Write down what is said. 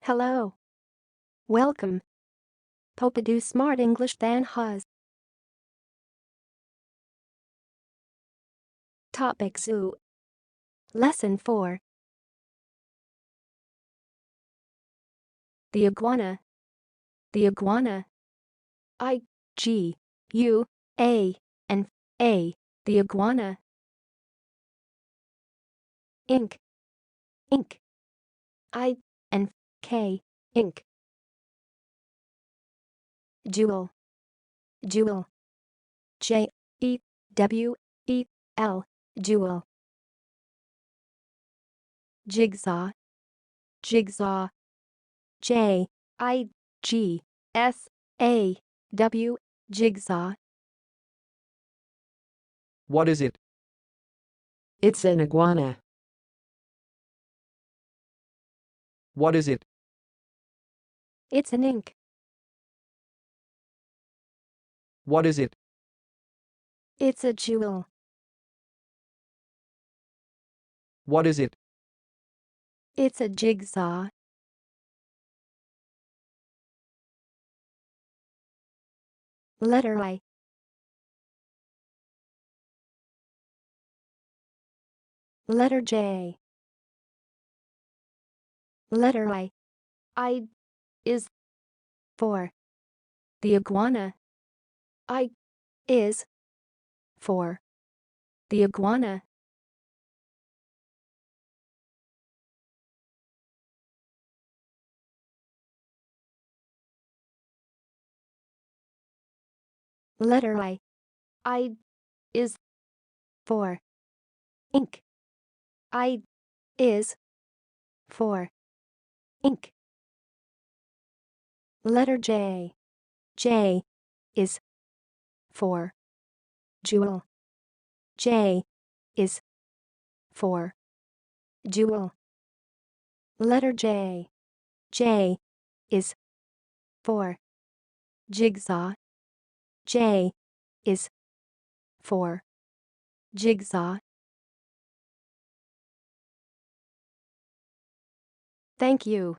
Hello. Welcome. PoPoDoo Smart English than Huz. Topic Zoo. Lesson 4. The iguana. The iguana. I-G-U-A-N-A. The iguana. Ink. Ink. I-N-K. Ink. Jewel. Jewel. J-E-W-E-L. Jewel. Jigsaw. Jigsaw. J-I-G-S-A-W. Jigsaw. What is it? It's an iguana. What is it? It's an ink. What is it? It's a jewel. What is it? It's a jigsaw. Letter I. Letter J. Letter I. I is for the iguana. I is for the iguana. Letter I. I is for ink. I is for ink. Letter J. J is for jewel. J is for jewel. Letter J. J is for jigsaw. J is for jigsaw. Thank you.